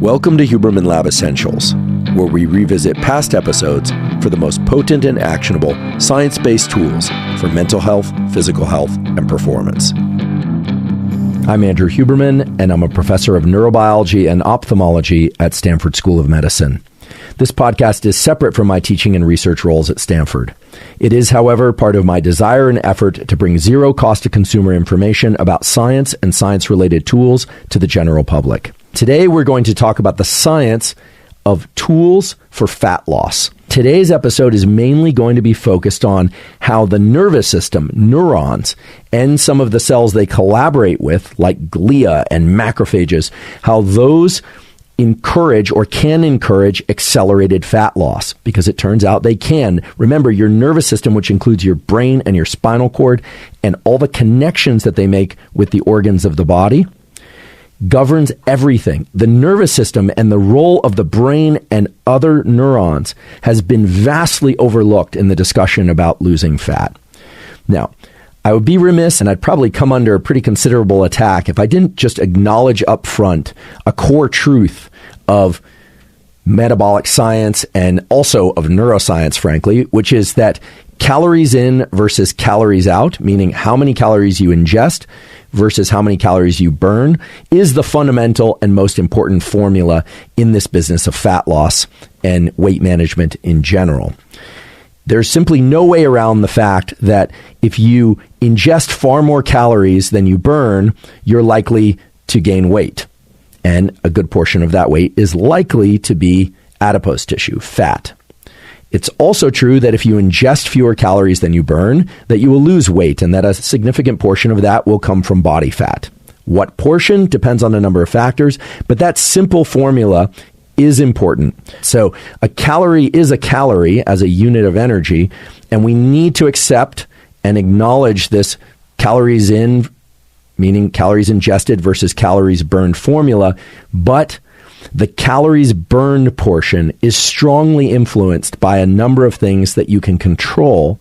Welcome to Huberman Lab Essentials, where we revisit past episodes for the most potent and actionable science-based tools for mental health, physical health, and performance. I'm Andrew Huberman, and I'm a professor of neurobiology and ophthalmology at Stanford School of Medicine. This podcast is separate from my teaching and research roles at Stanford. It is, however, part of my desire and effort to bring zero cost to consumer information about science and science-related tools to the general public. Today, we're going to talk about the science of tools for fat loss. Today's episode is mainly going to be focused on how the nervous system, neurons, and some of the cells they collaborate with, like glia and macrophages, how those encourage or can encourage accelerated fat loss, because it turns out they can. Remember, your nervous system, which includes your brain and your spinal cord and all the connections that they make with the organs of the body, governs everything. The nervous system and the role of the brain and other neurons has been vastly overlooked in the discussion about losing fat. Now, I would be remiss, and I'd probably come under a pretty considerable attack if I didn't just acknowledge up front a core truth of metabolic science and also of neuroscience, frankly, which is that calories in versus calories out, meaning how many calories you ingest versus how many calories you burn, is the fundamental and most important formula in this business of fat loss and weight management in general. There's simply no way around the fact that if you ingest far more calories than you burn, you're likely to gain weight. And a good portion of that weight is likely to be adipose tissue, fat. It's also true that if you ingest fewer calories than you burn, that you will lose weight, and that a significant portion of that will come from body fat. What portion depends on a number of factors, but that simple formula is important. So a calorie is a calorie as a unit of energy, and we need to accept and acknowledge this calories in, meaning calories ingested versus calories burned formula, but the calories burned portion is strongly influenced by a number of things that you can control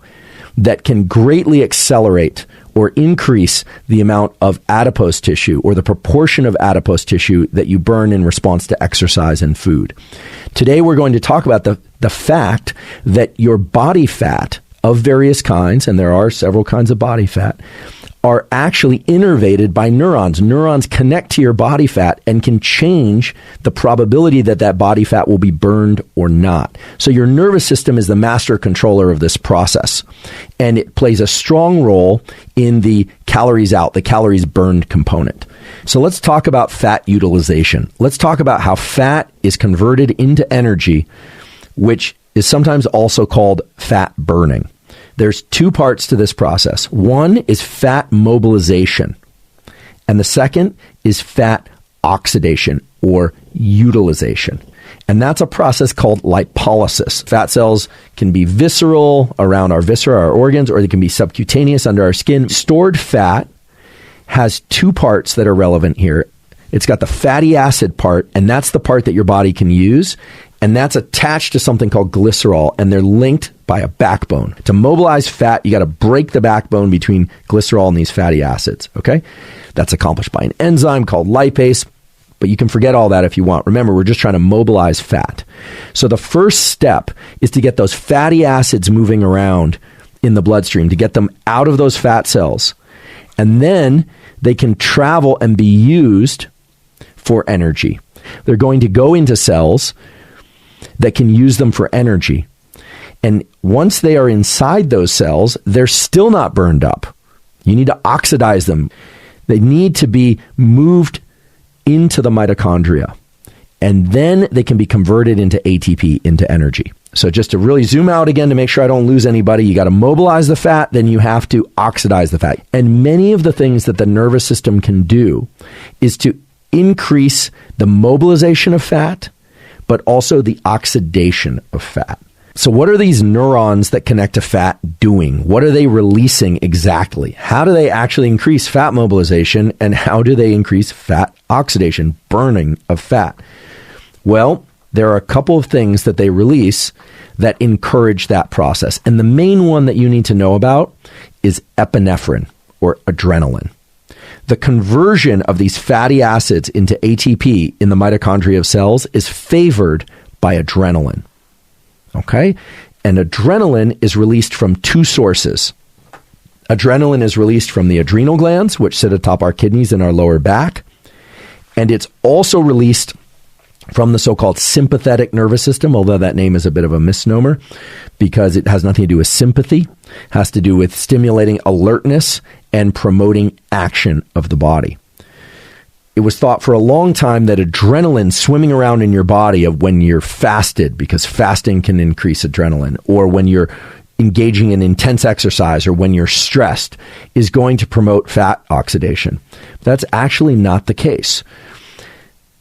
that can greatly accelerate or increase the amount of adipose tissue or the proportion of adipose tissue that you burn in response to exercise and food. Today, we're going to talk about the fact that your body fat of various kinds, and there are several kinds of body fat, are actually innervated by neurons. Neurons connect to your body fat and can change the probability that that body fat will be burned or not. So your nervous system is the master controller of this process, and it plays a strong role in the calories out, the calories burned component. So let's talk about fat utilization. Let's talk about how fat is converted into energy, which is sometimes also called fat burning. There's two parts to this process. One is fat mobilization, and the second is fat oxidation or utilization. And that's a process called lipolysis. Fat cells can be visceral around our viscera, our organs, or they can be subcutaneous under our skin. Stored fat has two parts that are relevant here. It's got the fatty acid part, and that's the part that your body can use, and that's attached to something called glycerol, and they're linked by a backbone. To mobilize fat, you got to break the backbone between glycerol and these fatty acids, okay? That's accomplished by an enzyme called lipase, but you can forget all that if you want. Remember, we're just trying to mobilize fat. So the first step is to get those fatty acids moving around in the bloodstream, to get them out of those fat cells, and then they can travel and be used for energy. They're going to go into cells that can use them for energy. And once they are inside those cells, they're still not burned up. You need to oxidize them. They need to be moved into the mitochondria. And then they can be converted into ATP, into energy. So just to really zoom out again to make sure I don't lose anybody, you got to mobilize the fat, then you have to oxidize the fat. And many of the things that the nervous system can do is to increase the mobilization of fat, but also the oxidation of fat. So what are these neurons that connect to fat doing? What are they releasing exactly? How do they actually increase fat mobilization, and how do they increase fat oxidation, burning of fat? Well, there are a couple of things that they release that encourage that process. And the main one that you need to know about is epinephrine or adrenaline. the conversion of these fatty acids into ATP in the mitochondria of cells is favored by adrenaline. Okay? And adrenaline is released from two sources. Adrenaline is released from the adrenal glands, which sit atop our kidneys and our lower back. And it's also released from the so-called sympathetic nervous system, although that name is a bit of a misnomer because it has nothing to do with sympathy. It has to do with stimulating alertness and promoting action of the body. It was thought for a long time that adrenaline swimming around in your body of when you're fasted, because fasting can increase adrenaline, or when you're engaging in intense exercise, or when you're stressed, is going to promote fat oxidation. That's actually not the case.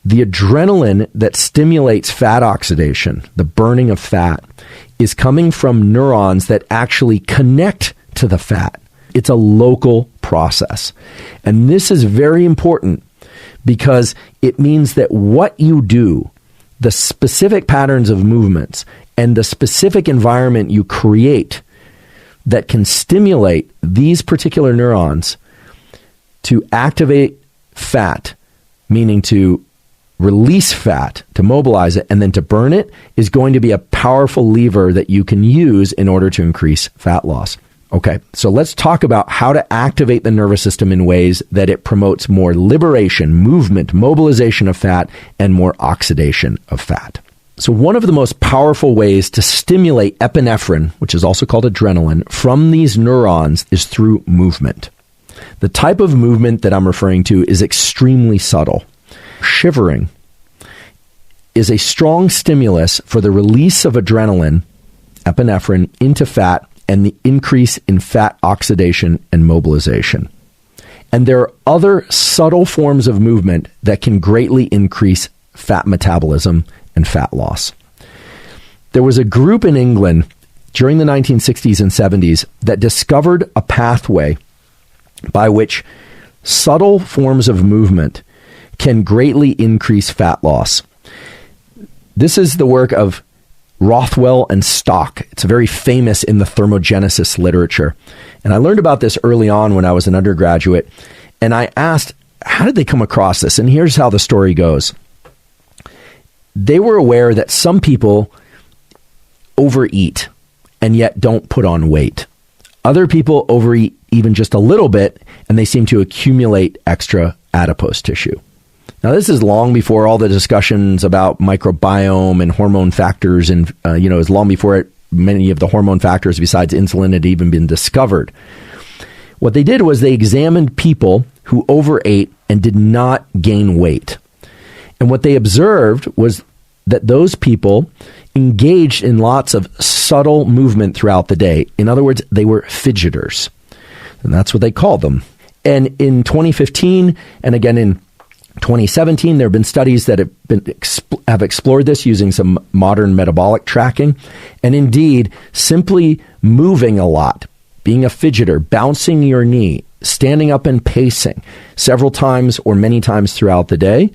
The adrenaline that stimulates fat oxidation, the burning of fat, is coming from neurons that actually connect to the fat. It's a local process. And this is very important because it means that what you do, the specific patterns of movements, and the specific environment you create that can stimulate these particular neurons to activate fat, meaning to release fat, to mobilize it, and then to burn it, is going to be a powerful lever that you can use in order to increase fat loss. Okay, so let's talk about how to activate the nervous system in ways that it promotes more liberation, movement, mobilization of fat, and more oxidation of fat. So one of the most powerful ways to stimulate epinephrine, which is also called adrenaline, from these neurons is through movement. The type of movement that I'm referring to is extremely subtle. Shivering is a strong stimulus for the release of adrenaline, epinephrine, into fat and the increase in fat oxidation and mobilization. And there are other subtle forms of movement that can greatly increase fat metabolism and fat loss. There was a group in England during the 1960s and 70s that discovered a pathway by which subtle forms of movement can greatly increase fat loss. This is the work of Rothwell and Stock. It's very famous in the thermogenesis literature. And I learned about this early on when I was an undergraduate. And I asked, how did they come across this? And here's how the story goes. They were aware that some people overeat and yet don't put on weight. Other people overeat even just a little bit, and they seem to accumulate extra adipose tissue. Now, this is long before all the discussions about microbiome and hormone factors, and is long before many of the hormone factors besides insulin had even been discovered. What they did was they examined people who overate and did not gain weight. And what they observed was that those people engaged in lots of subtle movement throughout the day. In other words, they were fidgeters. And that's what they called them. And in 2015, and again in 2017, there have been studies that have explored this using some modern metabolic tracking. And indeed, simply moving a lot, being a fidgeter, bouncing your knee, standing up and pacing several times or many times throughout the day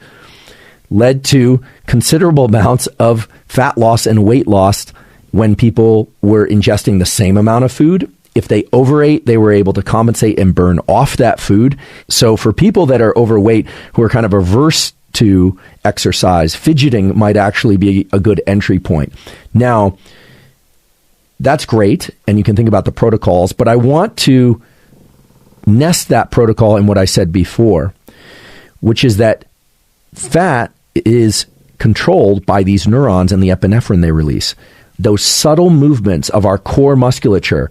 led to considerable amounts of fat loss and weight loss when people were ingesting the same amount of food. If they overate, they were able to compensate and burn off that food. So for people that are overweight who are kind of averse to exercise, fidgeting might actually be a good entry point. Now, that's great, and you can think about the protocols, but I want to nest that protocol in what I said before, which is that fat is controlled by these neurons and the epinephrine they release. Those subtle movements of our core musculature,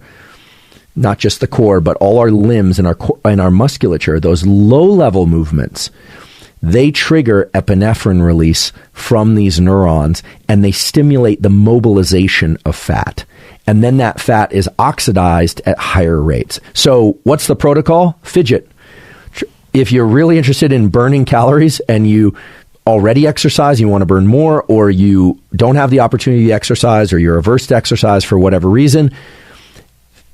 not just the core, but all our limbs and our musculature, those low-level movements, they trigger epinephrine release from these neurons, and they stimulate the mobilization of fat. And then that fat is oxidized at higher rates. So what's the protocol? Fidget. If you're really interested in burning calories and you already exercise, you want to burn more, or you don't have the opportunity to exercise, or you're averse to exercise for whatever reason,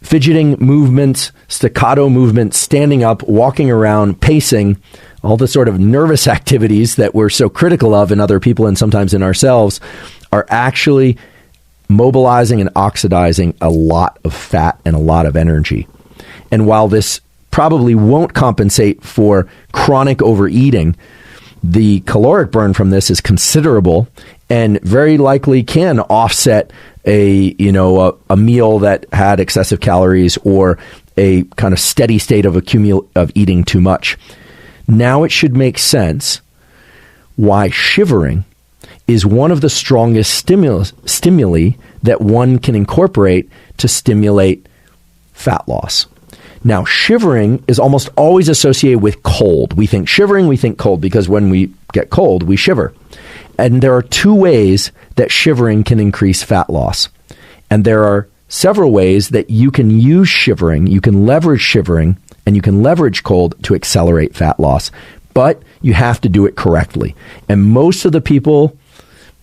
fidgeting movements, staccato movements, standing up, walking around, pacing, all the sort of nervous activities that we're so critical of in other people and sometimes in ourselves are actually mobilizing and oxidizing a lot of fat and a lot of energy. And while this probably won't compensate for chronic overeating. The caloric burn from this is considerable and very likely can offset a meal that had excessive calories or a kind of steady state of eating too much. Now it should make sense why shivering is one of the strongest stimuli that one can incorporate to stimulate fat loss. Now, shivering is almost always associated with cold. We think shivering, we think cold, because when we get cold, we shiver. And there are two ways that shivering can increase fat loss. And there are several ways that you can use shivering, you can leverage shivering, and you can leverage cold to accelerate fat loss. But you have to do it correctly. And most of the people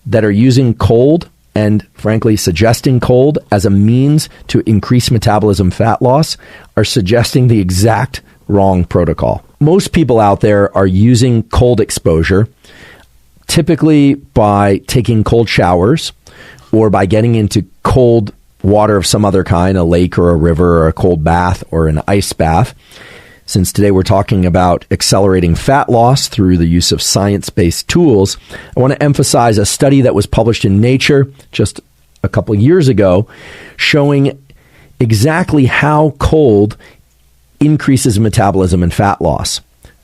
that are using cold and frankly suggesting cold as a means to increase metabolism fat loss are suggesting the exact wrong protocol. Most people out there are using cold exposure typically by taking cold showers or by getting into cold water of some other kind, a lake or a river or a cold bath or an ice bath. Since today we're talking about accelerating fat loss through the use of science-based tools, I want to emphasize a study that was published in Nature just a couple of years ago showing exactly how cold increases metabolism and fat loss.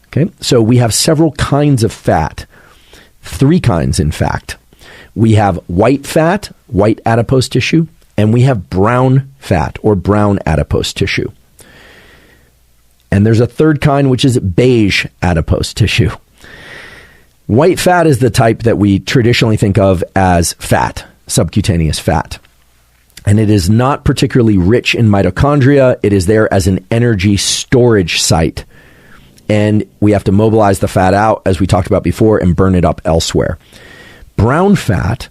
Okay, so we have several kinds of fat, 3 kinds in fact. We have white fat, white adipose tissue, and we have brown fat or brown adipose tissue. And there's a third kind, which is beige adipose tissue. White fat is the type that we traditionally think of as fat, subcutaneous fat. And it is not particularly rich in mitochondria. It is there as an energy storage site. And we have to mobilize the fat out, as we talked about before, and burn it up elsewhere. Brown fat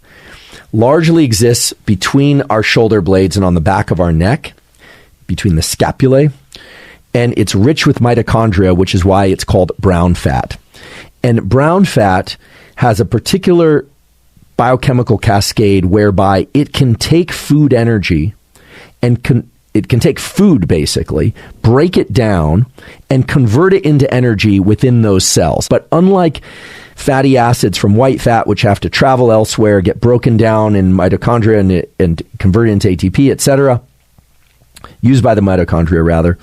largely exists between our shoulder blades and on the back of our neck, between the scapulae. And it's rich with mitochondria, which is why it's called brown fat. And brown fat has a particular biochemical cascade whereby it can take food energy and it can take food, basically, break it down, and convert it into energy within those cells. But unlike fatty acids from white fat, which have to travel elsewhere, get broken down in mitochondria and converted into ATP, etc., used by the mitochondria, rather,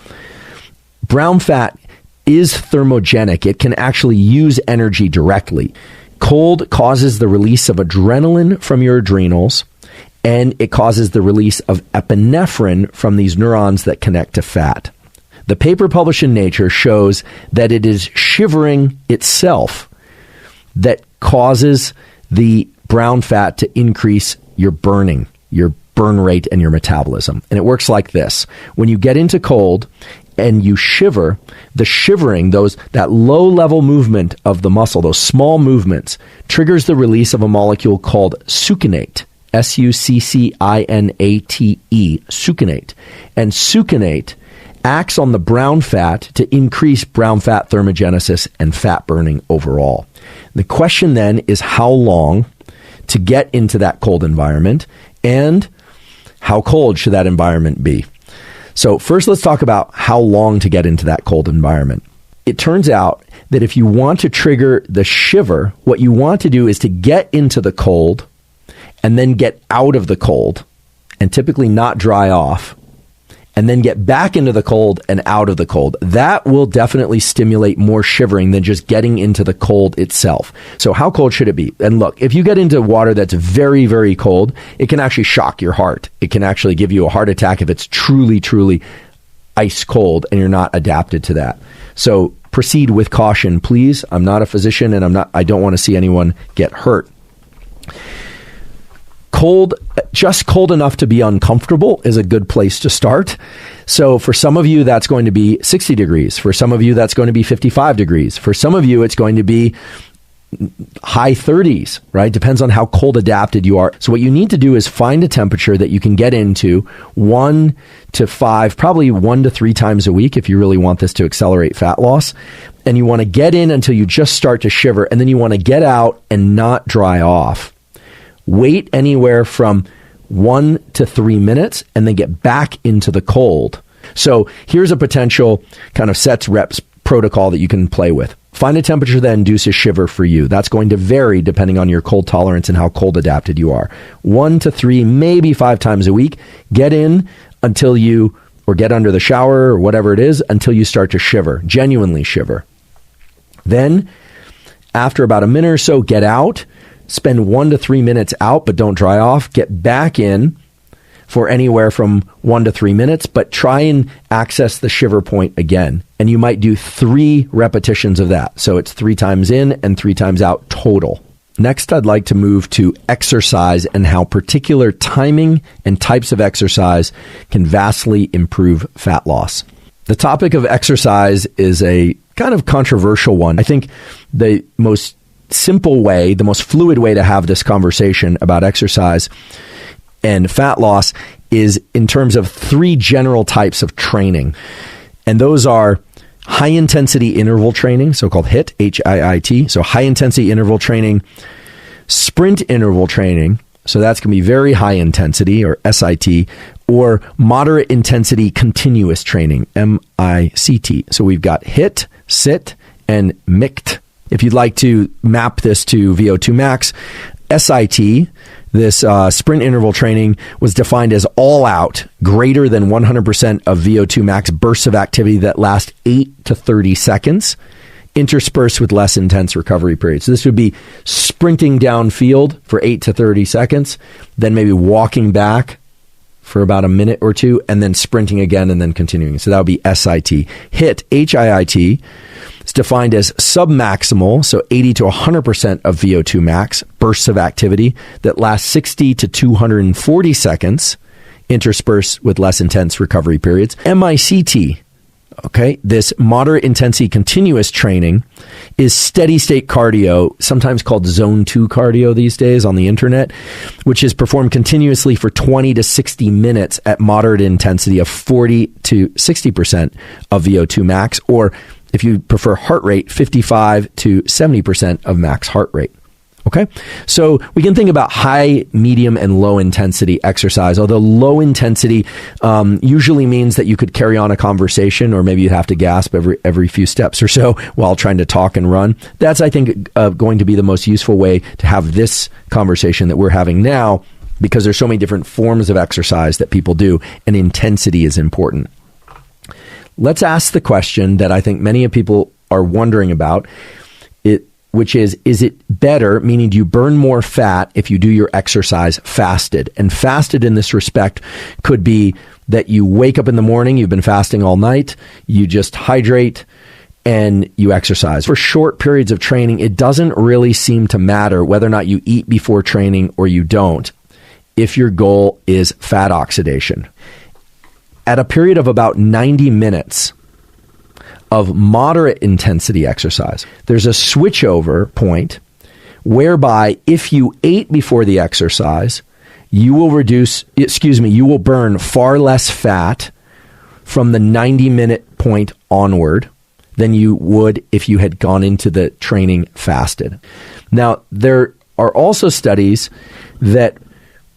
brown fat is thermogenic. It can actually use energy directly. Cold causes the release of adrenaline from your adrenals, and it causes the release of epinephrine from these neurons that connect to fat. The paper published in Nature shows that it is shivering itself that causes the brown fat to increase your burning, your burn rate, and your metabolism. And it works like this. When you get into cold and you shiver, the shivering, that low-level movement of the muscle, those small movements, triggers the release of a molecule called succinate, succinate, succinate. And succinate acts on the brown fat to increase brown fat thermogenesis and fat burning overall. The question then is how long to get into that cold environment, and how cold should that environment be? So first, let's talk about how long to get into that cold environment. It turns out that if you want to trigger the shiver, what you want to do is to get into the cold and then get out of the cold, and typically not dry off, and then get back into the cold and out of the cold. That will definitely stimulate more shivering than just getting into the cold itself. So how cold should it be? And look, if you get into water that's very, very cold, it can actually shock your heart. It can actually give you a heart attack if it's truly, truly ice cold and you're not adapted to that. So proceed with caution, please. I'm not a physician, and I don't want to see anyone get hurt. Cold, just cold enough to be uncomfortable is a good place to start. So for some of you, that's going to be 60 degrees. For some of you, that's going to be 55 degrees. For some of you, it's going to be high 30s, right? Depends on how cold adapted you are. So what you need to do is find a temperature that you can get into 1 to 5, probably 1 to 3 times a week if you really want this to accelerate fat loss. And you want to get in until you just start to shiver, and then you want to get out and not dry off. Wait anywhere from 1 to 3 minutes and then get back into the cold. So here's a potential kind of sets reps protocol that you can play with. Find a temperature that induces shiver for you. That's going to vary depending on your cold tolerance and how cold adapted you are. 1 to 3, maybe 5 times a week. Get in until you, or get under the shower or whatever it is, until you start to shiver, genuinely shiver. Then, after about a minute or so, get out. Spend 1 to 3 minutes out, but don't dry off. Get back in for anywhere from 1 to 3 minutes, but try and access the shiver point again. And you might do 3 repetitions of that. So it's 3 times in and 3 times out total. Next, I'd like to move to exercise and how particular timing and types of exercise can vastly improve fat loss. The topic of exercise is a kind of controversial one. I think the most simple way, the most fluid way to have this conversation about exercise and fat loss is in terms of 3 general types of training. And those are high intensity interval training, so-called HIIT, H-I-I-T. So high intensity interval training, sprint interval training. So that's going to be very high intensity, or SIT, or moderate intensity continuous training, MICT. So we've got HIIT, SIT, and MICT. If you'd like to map this to VO2 max, SIT, this sprint interval training, was defined as all out, greater than 100% of VO2 max bursts of activity that last 8 to 30 seconds, interspersed with less intense recovery periods. So this would be sprinting downfield for 8 to 30 seconds, then maybe walking back for about a minute or 2, and then sprinting again and then continuing. So that would be SIT. HIIT, H-I-I-T, is defined as submaximal, so 80 to 100% of VO2 max bursts of activity that last 60 to 240 seconds, interspersed with less intense recovery periods. MICT, okay, this moderate intensity continuous training is steady state cardio, sometimes called zone 2 cardio these days on the internet, which is performed continuously for 20 to 60 minutes at moderate intensity of 40 to 60% of VO2 max, or if you prefer heart rate, 55 to 70% of max heart rate. Okay, so we can think about high, medium, and low intensity exercise, although low intensity usually means that you could carry on a conversation, or maybe you'd have to gasp every few steps or so while trying to talk and run. That's, I think, going to be the most useful way to have this conversation that we're having now, because there's so many different forms of exercise that people do, and intensity is important. Let's ask the question that I think many of people are wondering about, which is it better, meaning do you burn more fat if you do your exercise fasted? And fasted in this respect could be that you wake up in the morning, you've been fasting all night, you just hydrate, and you exercise. For short periods of training, it doesn't really seem to matter whether or not you eat before training or you don't, if your goal is fat oxidation. At a period of about 90 minutes of moderate intensity exercise, there's a switchover point whereby if you ate before the exercise, you will burn far less fat from the 90-minute point onward than you would if you had gone into the training fasted. Now, there are also studies that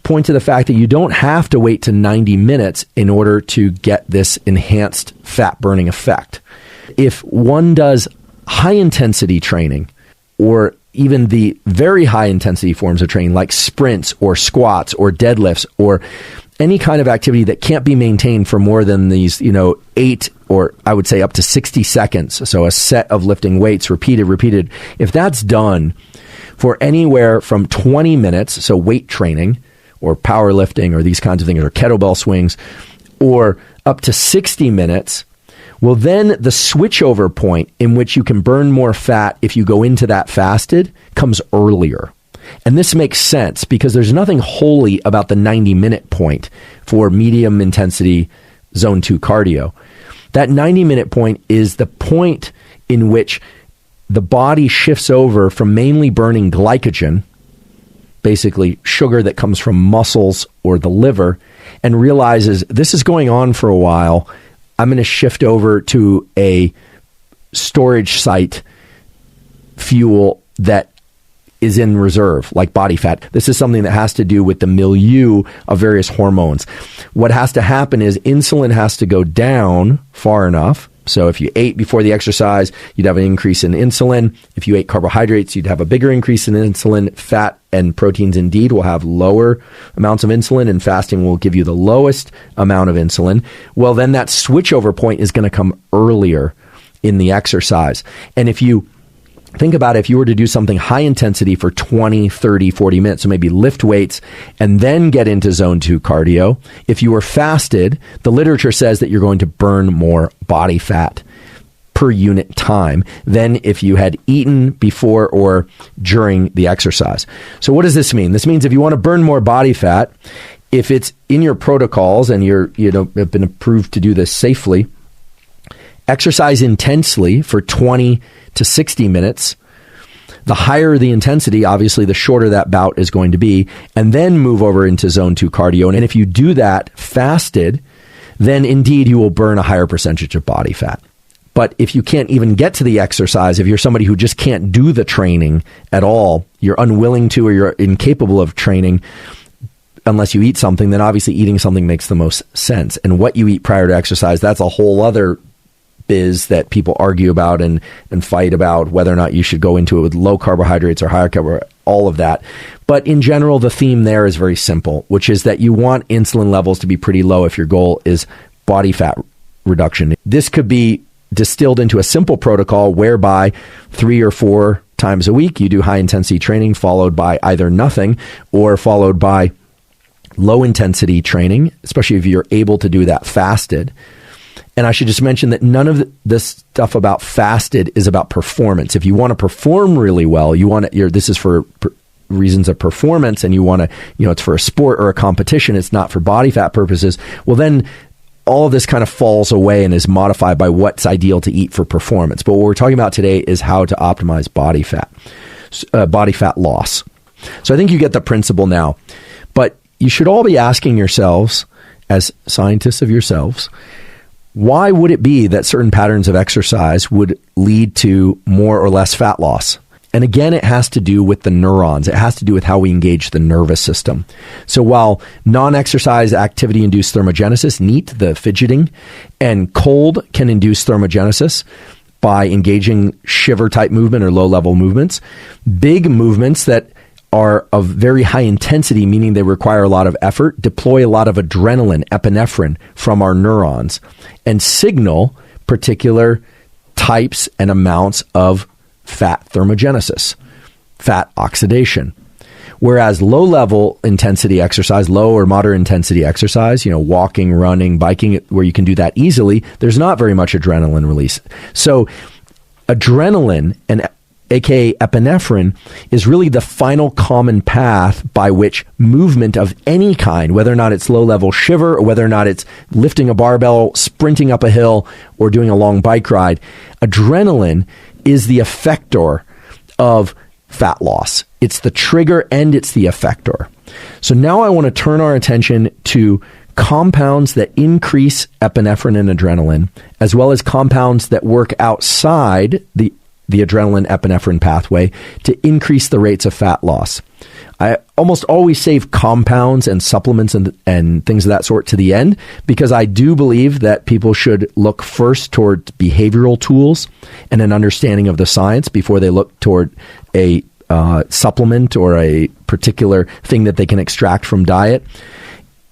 point to the fact that you don't have to wait to 90 minutes in order to get this enhanced fat burning effect. If one does high intensity training, or even the very high intensity forms of training like sprints or squats or deadlifts or any kind of activity that can't be maintained for more than these, 8 or I would say up to 60 seconds. So a set of lifting weights repeated. If that's done for anywhere from 20 minutes, so weight training or powerlifting or these kinds of things, or kettlebell swings, or up to 60 minutes, well, then the switchover point in which you can burn more fat if you go into that fasted comes earlier. And this makes sense because there's nothing holy about the 90-minute point for medium intensity zone 2 cardio. That 90-minute point is the point in which the body shifts over from mainly burning glycogen, basically sugar that comes from muscles or the liver, and realizes this is going on for a while. I'm going to shift over to a storage site fuel that is in reserve, like body fat. This is something that has to do with the milieu of various hormones. What has to happen is insulin has to go down far enough. So if you ate before the exercise, you'd have an increase in insulin. If you ate carbohydrates, you'd have a bigger increase in insulin. Fat and proteins indeed will have lower amounts of insulin, and fasting will give you the lowest amount of insulin. Well, then that switchover point is going to come earlier in the exercise. And if you think about it, if you were to do something high intensity for 20, 30, 40 minutes, so maybe lift weights and then get into zone 2 cardio, if you were fasted, the literature says that you're going to burn more body fat per unit time than if you had eaten before or during the exercise. So what does this mean? This means if you want to burn more body fat, if it's in your protocols and have been approved to do this safely, exercise intensely for 20 to 60 minutes. The higher the intensity, obviously, the shorter that bout is going to be, and then move over into zone 2 cardio. And if you do that fasted, then indeed you will burn a higher percentage of body fat. But if you can't even get to the exercise, if you're somebody who just can't do the training at all, you're unwilling to or you're incapable of training unless you eat something, then obviously eating something makes the most sense. And what you eat prior to exercise, that's a whole other biz that people argue about and fight about whether or not you should go into it with low carbohydrates or higher carbohydrates, all of that. But in general, the theme there is very simple, which is that you want insulin levels to be pretty low if your goal is body fat reduction. This could be distilled into a simple protocol whereby 3 or 4 times a week you do high intensity training followed by either nothing or followed by low intensity training, especially if you're able to do that fasted. And I should just mention that none of this stuff about fasted is about performance. If you want to perform really well, this is for reasons of performance, and you want to, it's for a sport or a competition. It's not for body fat purposes. Well, then all of this kind of falls away and is modified by what's ideal to eat for performance. But what we're talking about today is how to optimize body fat loss. So I think you get the principle now. But you should all be asking yourselves, as scientists of yourselves, why would it be that certain patterns of exercise would lead to more or less fat loss? And again, it has to do with the neurons. It has to do with how we engage the nervous system. So while non-exercise activity-induced thermogenesis, NEAT, the fidgeting, and cold can induce thermogenesis by engaging shiver-type movement or low-level movements, big movements that are of very high intensity, meaning they require a lot of effort, deploy a lot of adrenaline, epinephrine from our neurons, and signal particular types and amounts of fat thermogenesis, fat oxidation. Whereas low-level intensity exercise, low or moderate intensity exercise, walking, running, biking, where you can do that easily, there's not very much adrenaline release. So adrenaline, and aka epinephrine, is really the final common path by which movement of any kind, whether or not it's low-level shiver or whether or not it's lifting a barbell, sprinting up a hill, or doing a long bike ride, adrenaline is the effector of fat loss. It's the trigger and it's the effector. So now I want to turn our attention to compounds that increase epinephrine and adrenaline, as well as compounds that work outside the adrenaline epinephrine pathway to increase the rates of fat loss. I almost always save compounds and supplements and things of that sort to the end, because I do believe that people should look first toward behavioral tools and an understanding of the science before they look toward a supplement or a particular thing that they can extract from diet.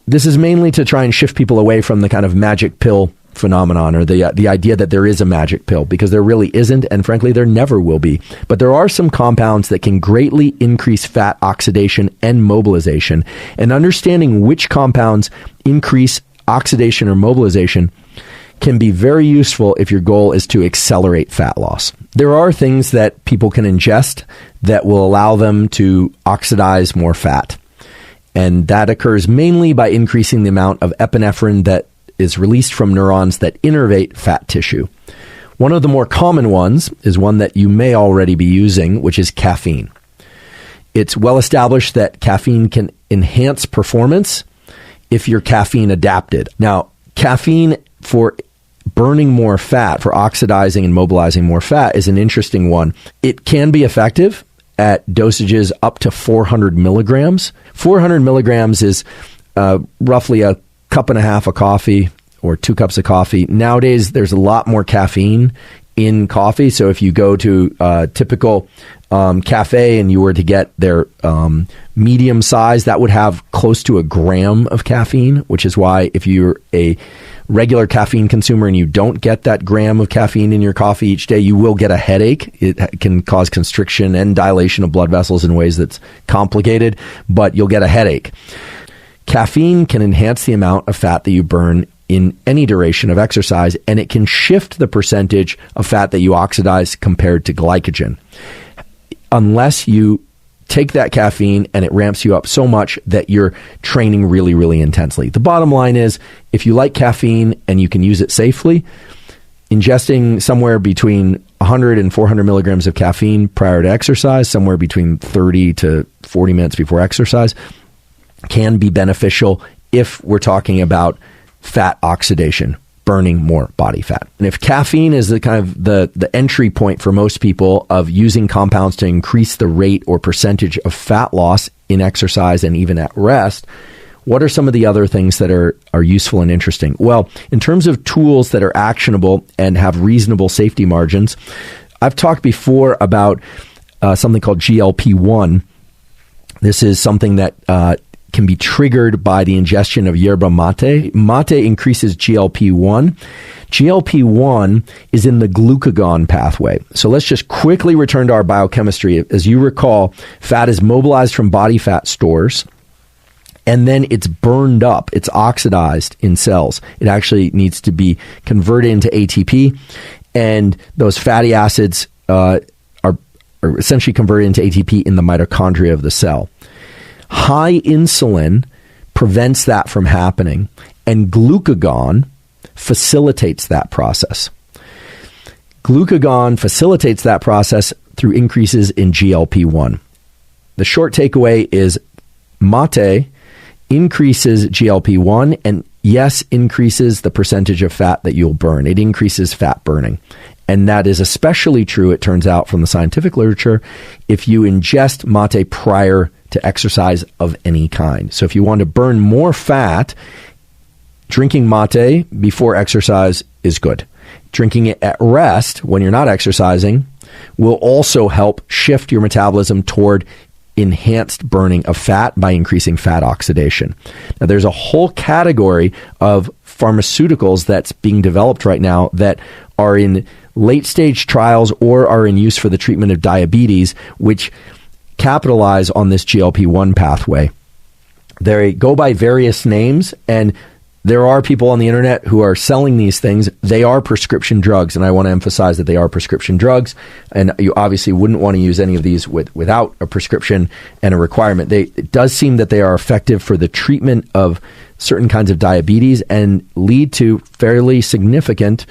This is mainly to try and shift people away from the kind of magic pill phenomenon, or the idea that there is a magic pill, because there really isn't, and frankly there never will be. But there are some compounds that can greatly increase fat oxidation and mobilization, and understanding which compounds increase oxidation or mobilization can be very useful if your goal is to accelerate fat loss. There are things that people can ingest that will allow them to oxidize more fat, and that occurs mainly by increasing the amount of epinephrine that is released from neurons that innervate fat tissue. One of the more common ones is one that you may already be using, which is caffeine. It's well established that caffeine can enhance performance if you're caffeine adapted. Now, caffeine for burning more fat, for oxidizing and mobilizing more fat, is an interesting one. It can be effective, at dosages up to 400 milligrams. 400 milligrams is roughly a cup and a half of coffee or 2 cups of coffee. Nowadays, there's a lot more caffeine in coffee. So if you go to a typical cafe and you were to get their medium size, that would have close to 1 gram of caffeine, which is why if you're a regular caffeine consumer and you don't get that gram of caffeine in your coffee each day, you will get a headache. It can cause constriction and dilation of blood vessels in ways that's complicated, but you'll get a headache. Caffeine can enhance the amount of fat that you burn in any duration of exercise, and it can shift the percentage of fat that you oxidize compared to glycogen, unless you take that caffeine and it ramps you up so much that you're training really, really intensely. The bottom line is, if you like caffeine and you can use it safely, ingesting somewhere between 100 and 400 milligrams of caffeine prior to exercise, somewhere between 30 to 40 minutes before exercise, can be beneficial if we're talking about fat oxidation, burning more body fat. And if caffeine is the kind of the entry point for most people of using compounds to increase the rate or percentage of fat loss in exercise and even at rest, what are some of the other things that are useful and interesting? Well, in terms of tools that are actionable and have reasonable safety margins, I've talked before about something called GLP-1. This is something that can be triggered by the ingestion of yerba mate. Mate increases GLP-1. GLP-1 is in the glucagon pathway. So let's just quickly return to our biochemistry. As you recall, fat is mobilized from body fat stores, and then it's burned up. It's oxidized in cells. It actually needs to be converted into ATP, and those fatty acids are essentially converted into ATP in the mitochondria of the cell. High insulin prevents that from happening, and glucagon facilitates that process. Glucagon facilitates that process through increases in GLP-1. The short takeaway is mate increases GLP-1 and, yes, increases the percentage of fat that you'll burn. It increases fat burning. And that is especially true, it turns out, from the scientific literature, if you ingest mate prior to exercise of any kind. So if you want to burn more fat, drinking mate before exercise is good. Drinking it at rest when you're not exercising will also help shift your metabolism toward enhanced burning of fat by increasing fat oxidation. Now, there's a whole category of pharmaceuticals that's being developed right now that are in late stage trials or are in use for the treatment of diabetes, which capitalize on this GLP-1 pathway. They go by various names, and there are people on the internet who are selling these things. They are prescription drugs, and I want to emphasize that they are prescription drugs, and you obviously wouldn't want to use any of these without a prescription and a requirement. It does seem that they are effective for the treatment of certain kinds of diabetes and lead to fairly significant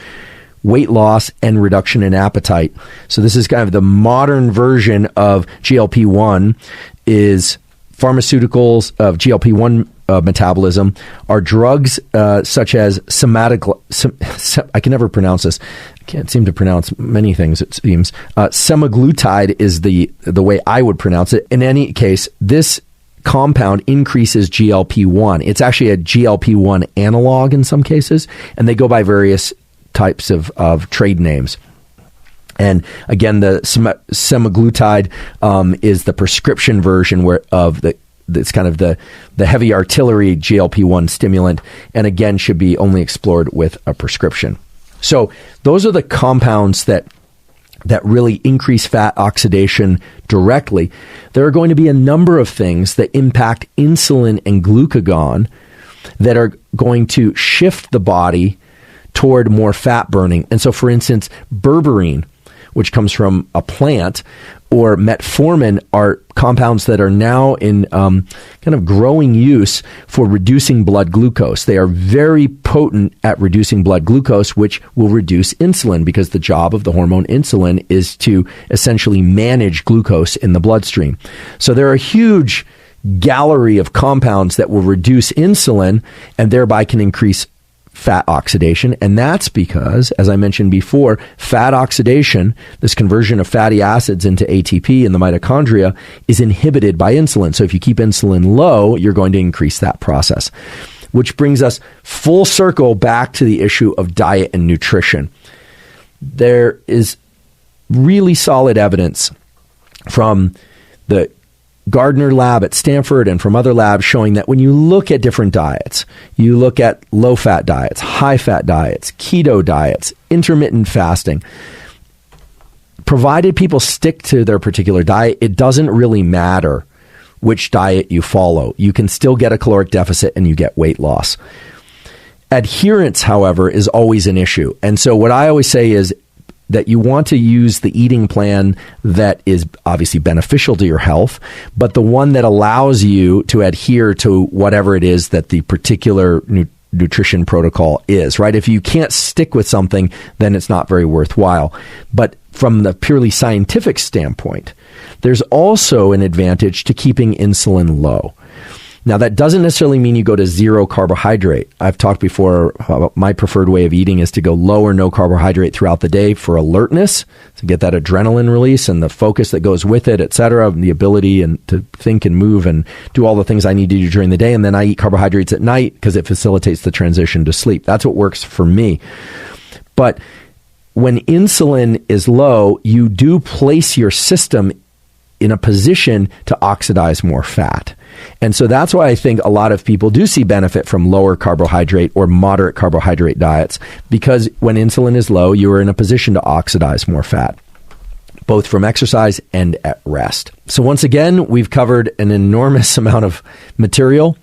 weight loss and reduction in appetite. So this is kind of the modern version of GLP-1 is pharmaceuticals of GLP-1 metabolism are drugs such as I can never pronounce this. I can't seem to pronounce many things, it seems. Semaglutide is the way I would pronounce it. In any case, this compound increases GLP-1. It's actually a GLP-1 analog in some cases, and they go by various types of trade names. And again, the semaglutide is the prescription version it's kind of the heavy artillery GLP-1 stimulant, and again should be only explored with a prescription. So those are the compounds that really increase fat oxidation directly. There are going to be a number of things that impact insulin and glucagon that are going to shift the body toward more fat burning. And so, for instance, berberine, which comes from a plant, or metformin are compounds that are now in kind of growing use for reducing blood glucose. They are very potent at reducing blood glucose, which will reduce insulin, because the job of the hormone insulin is to essentially manage glucose in the bloodstream. So there are a huge gallery of compounds that will reduce insulin and thereby can increase fat oxidation. And that's because, as I mentioned before, fat oxidation, this conversion of fatty acids into ATP in the mitochondria, is inhibited by insulin. So if you keep insulin low, you're going to increase that process. Which brings us full circle back to the issue of diet and nutrition. There is really solid evidence from the Gardner lab at Stanford and from other labs showing that when you look at different diets, you look at low-fat diets, high-fat diets, keto diets, intermittent fasting, provided people stick to their particular diet, it doesn't really matter which diet you follow. You can still get a caloric deficit and you get weight loss. Adherence, however, is always an issue. And so what I always say is that you want to use the eating plan that is obviously beneficial to your health, but the one that allows you to adhere to whatever it is that the particular nutrition protocol is, right? If you can't stick with something, then it's not very worthwhile. But from the purely scientific standpoint, there's also an advantage to keeping insulin low. Now, that doesn't necessarily mean you go to zero carbohydrate. I've talked before about my preferred way of eating is to go low or no carbohydrate throughout the day for alertness, to get that adrenaline release and the focus that goes with it, et cetera, and the ability and to think and move and do all the things I need to do during the day. And then I eat carbohydrates at night because it facilitates the transition to sleep. That's what works for me. But when insulin is low, you do place your system in a position to oxidize more fat. And so that's why I think a lot of people do see benefit from lower carbohydrate or moderate carbohydrate diets, because when insulin is low, you are in a position to oxidize more fat, both from exercise and at rest. So once again, we've covered an enormous amount of material.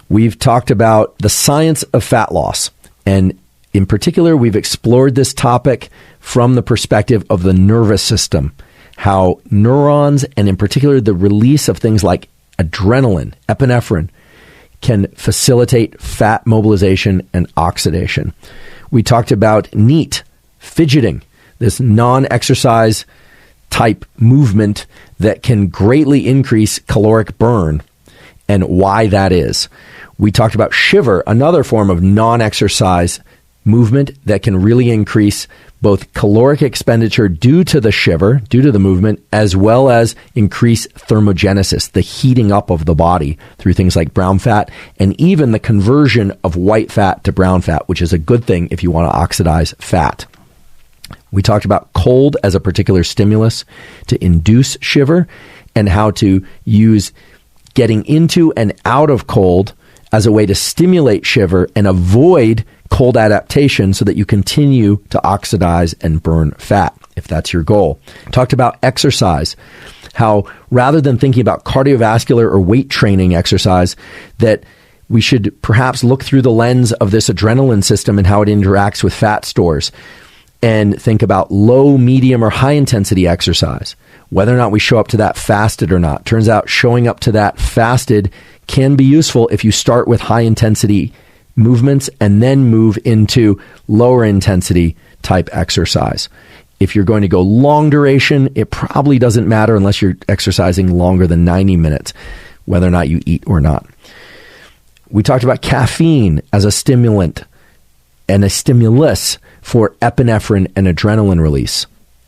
We've talked about the science of fat loss. And in particular, we've explored this topic from the perspective of the nervous system, how neurons, and in particular the release of things like adrenaline, epinephrine, can facilitate fat mobilization and oxidation. We talked about NEAT, fidgeting, this non-exercise type movement that can greatly increase caloric burn, and why that is. We talked about shiver, another form of non-exercise movement that can really increase both caloric expenditure due to the shiver, due to the movement, as well as increase thermogenesis, the heating up of the body through things like brown fat, and even the conversion of white fat to brown fat, which is a good thing if you want to oxidize fat. We talked about cold as a particular stimulus to induce shiver, and how to use getting into and out of cold as a way to stimulate shiver and avoid cold adaptation so that you continue to oxidize and burn fat, if that's your goal. Talked about exercise, how rather than thinking about cardiovascular or weight training exercise, that we should perhaps look through the lens of this adrenaline system and how it interacts with fat stores, and think about low, medium, or high intensity exercise, whether or not we show up to that fasted or not. Turns out showing up to that fasted can be useful if you start with high intensity movements and then move into lower intensity type exercise. If you're going to go long duration, it probably doesn't matter unless you're exercising longer than 90 minutes, whether or not you eat or not. We talked about caffeine as a stimulant and a stimulus for epinephrine and adrenaline release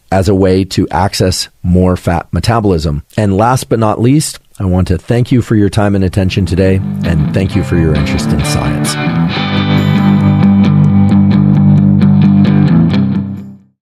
as a way to access more fat metabolism. And last but not least, I want to thank you for your time and attention today, and thank you for your interest in science.